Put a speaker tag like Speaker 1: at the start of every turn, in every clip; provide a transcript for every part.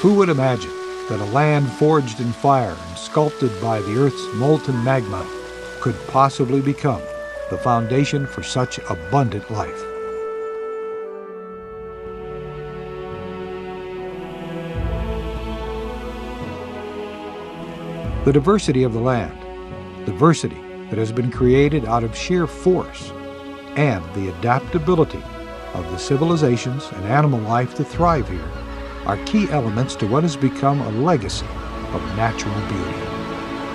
Speaker 1: Who would imagine that a land forged in fire and sculpted by the Earth's molten magma could possibly become the foundation for such abundant life? The diversity of the land, diversity that has been created out of sheer force, and the adaptability of the civilizations and animal life to thrive here are key elements to what has become a legacy of natural beauty,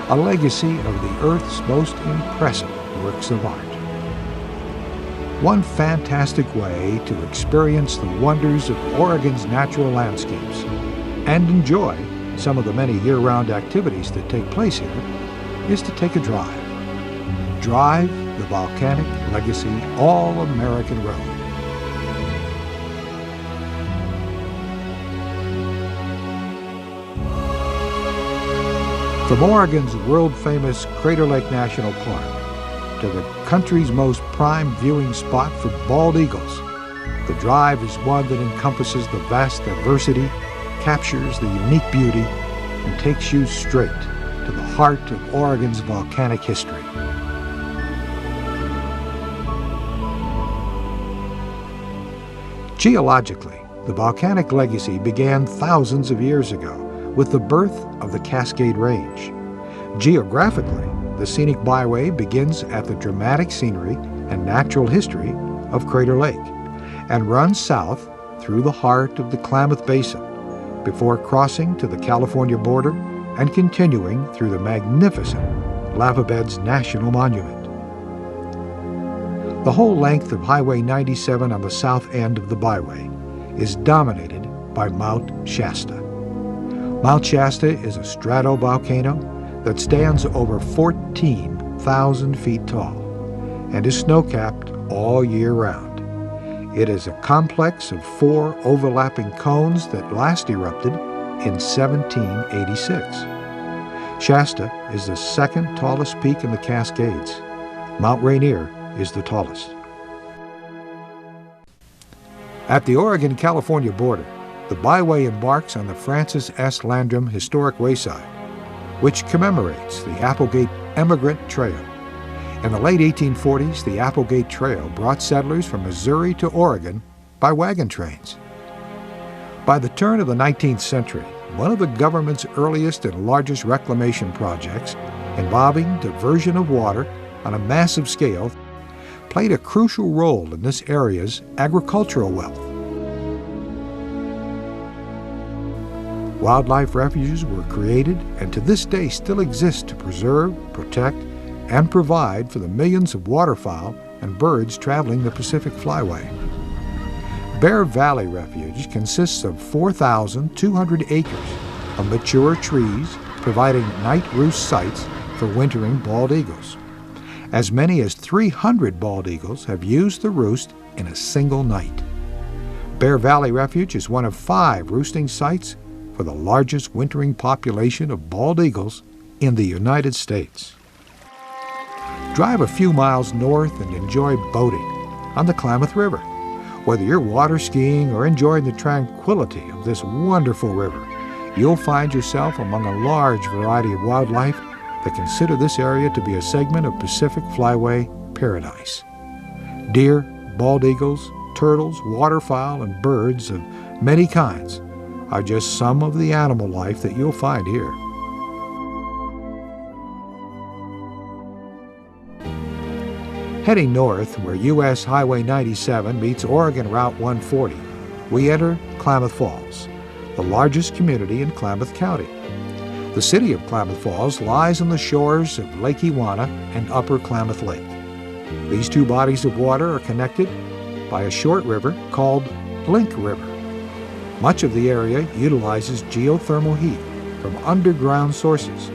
Speaker 1: a legacy of the Earth's most impressive works of art. One fantastic way to experience the wonders of Oregon's natural landscapes and enjoy some of the many year-round activities that take place here is to take a drive. Drive the Volcanic Legacy All-American Road. From Oregon's world-famous Crater Lake National Park to the country's most prime viewing spot for bald eagles, the drive is one that encompasses the vast diversity, captures the unique beauty, and takes you straight to the heart of Oregon's volcanic history. Geologically, the volcanic legacy began thousands of years ago with the birth of the Cascade Range. Geographically, the Scenic Byway begins at the dramatic scenery and natural history of Crater Lake and runs south through the heart of the Klamath Basin before crossing to the California border and continuing through the magnificent Lava Beds National Monument. The whole length of Highway 97 on the south end of the byway is dominated by Mount Shasta. Mount Shasta is a stratovolcano that stands over 14,000 feet tall and is snow-capped all year round. It is a complex of 4 overlapping cones that last erupted in 1786. Shasta is the second tallest peak in the Cascades. Mount Rainier is the tallest. At the Oregon-California border, the byway embarks on the Francis S. Landrum Historic Wayside, which commemorates the Applegate Emigrant Trail. In the late 1840s, the Applegate Trail brought settlers from Missouri to Oregon by wagon trains. By the turn of the 19th century, one of the government's earliest and largest reclamation projects, involving diversion of water on a massive scale, played a crucial role in this area's agricultural wealth. Wildlife refuges were created and to this day still exist to preserve, protect, and provide for the millions of waterfowl and birds traveling the Pacific Flyway. Bear Valley Refuge consists of 4,200 acres of mature trees providing night roost sites for wintering bald eagles. As many as 300 bald eagles have used the roost in a single night. Bear Valley Refuge is one of 5 roosting sites for the largest wintering population of bald eagles in the United States. Drive a few miles north and enjoy boating on the Klamath River. Whether you're water skiing or enjoying the tranquility of this wonderful river, you'll find yourself among a large variety of wildlife that consider this area to be a segment of Pacific Flyway paradise. Deer, bald eagles, turtles, waterfowl, and birds of many kinds are just some of the animal life that you'll find here. Heading north, where U.S. Highway 97 meets Oregon Route 140, we enter Klamath Falls, the largest community in Klamath County. The city of Klamath Falls lies on the shores of Lake Ewana and Upper Klamath Lake. These two bodies of water are connected by a short river called Link River. Much of the area utilizes geothermal heat from underground sources,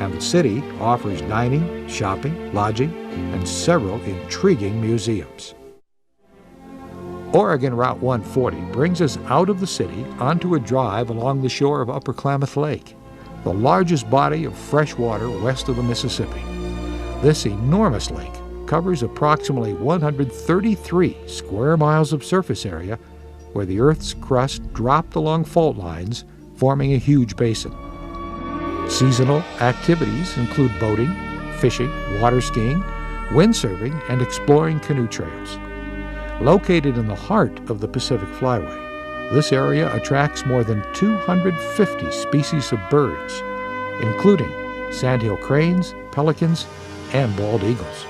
Speaker 1: and the city offers dining, shopping, lodging, and several intriguing museums. Oregon Route 140 brings us out of the city onto a drive along the shore of Upper Klamath Lake, the largest body of fresh water west of the Mississippi. This enormous lake covers approximately 133 square miles of surface area where the Earth's crust dropped along fault lines forming a huge basin. Seasonal activities include boating, fishing, water skiing, windsurfing, and exploring canoe trails. Located in the heart of the Pacific Flyway, this area attracts more than 250 species of birds, including sandhill cranes, pelicans, and bald eagles.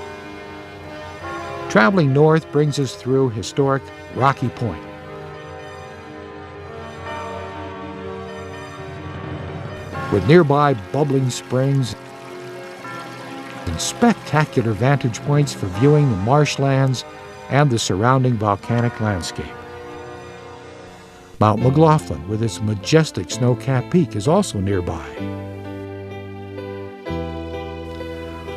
Speaker 1: Traveling north brings us through historic Rocky Point. With nearby bubbling springs and spectacular vantage points for viewing the marshlands and the surrounding volcanic landscape. Mount McLaughlin, with its majestic snow-capped peak, is also nearby.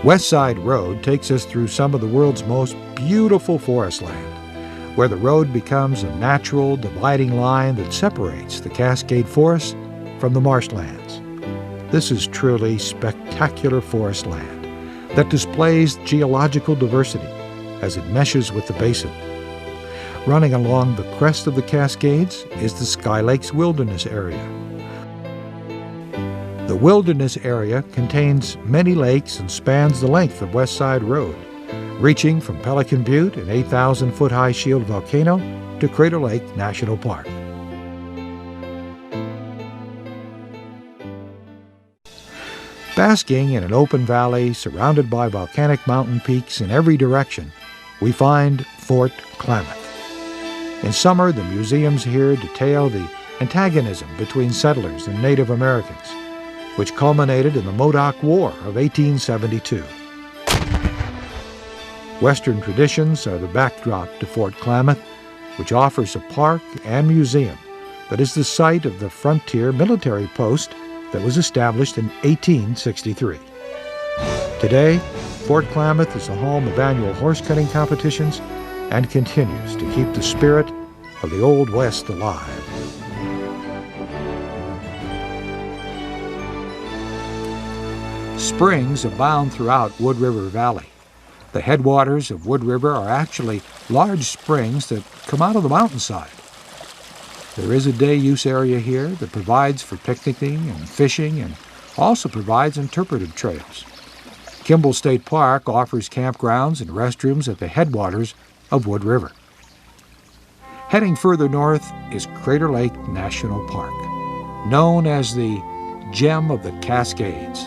Speaker 1: West Side Road takes us through some of the world's most beautiful forest land, where the road becomes a natural dividing line that separates the Cascade Forest from the marshlands. This is truly spectacular forest land that displays geological diversity as it meshes with the basin. Running along the crest of the Cascades is the Sky Lakes Wilderness Area. The wilderness area contains many lakes and spans the length of West Side Road, reaching from Pelican Butte, an 8,000-foot-high shield volcano, to Crater Lake National Park. Basking in an open valley surrounded by volcanic mountain peaks in every direction, we find Fort Klamath. In summer, the museums here detail the antagonism between settlers and Native Americans, which culminated in the Modoc War of 1872. Western traditions are the backdrop to Fort Klamath, which offers a park and museum that is the site of the frontier military post that was established in 1863. Today, Fort Klamath is the home of annual horse cutting competitions and continues to keep the spirit of the Old West alive. Springs abound throughout Wood River Valley. The headwaters of Wood River are actually large springs that come out of the mountainside. There is a day-use area here that provides for picnicking and fishing and also provides interpretive trails. Kimball State Park offers campgrounds and restrooms at the headwaters of Wood River. Heading further north is Crater Lake National Park, known as the Gem of the Cascades.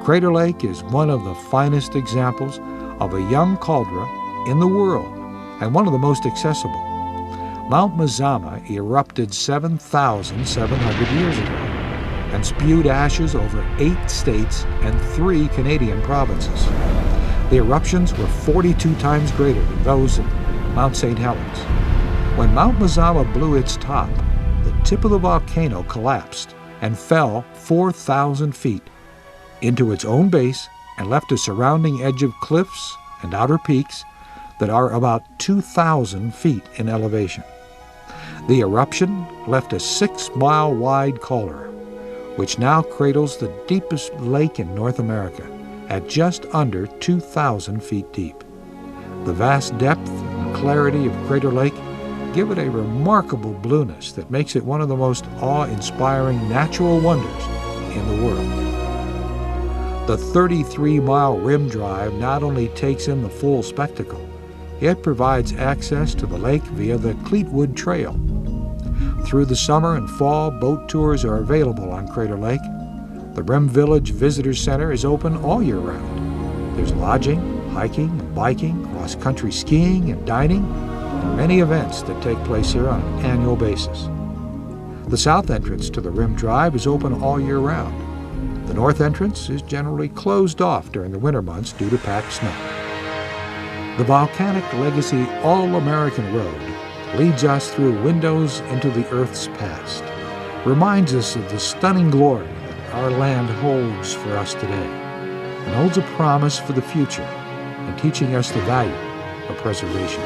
Speaker 1: Crater Lake is one of the finest examples of a young caldera in the world and one of the most accessible. Mount Mazama erupted 7,700 years ago and spewed ashes over 8 states and 3 Canadian provinces. The eruptions were 42 times greater than those of Mount St. Helens. When Mount Mazama blew its top, the tip of the volcano collapsed and fell 4,000 feet into its own base and left a surrounding edge of cliffs and outer peaks that are about 2,000 feet in elevation. The eruption left a 6-mile-wide caldera, which now cradles the deepest lake in North America at just under 2,000 feet deep. The vast depth and clarity of Crater Lake give it a remarkable blueness that makes it one of the most awe-inspiring natural wonders in the world. The 33-mile rim drive not only takes in the full spectacle, it provides access to the lake via the Cleetwood Trail. Through the summer and fall, boat tours are available on Crater Lake. The Rim Village Visitor Center is open all year round. There's lodging, hiking, biking, cross-country skiing, and dining, and many events that take place here on an annual basis. The south entrance to the Rim Drive is open all year round. The north entrance is generally closed off during the winter months due to packed snow. The Volcanic Legacy All-American Road leads us through windows into the Earth's past, reminds us of the stunning glory that our land holds for us today, and holds a promise for the future in teaching us the value of preservation.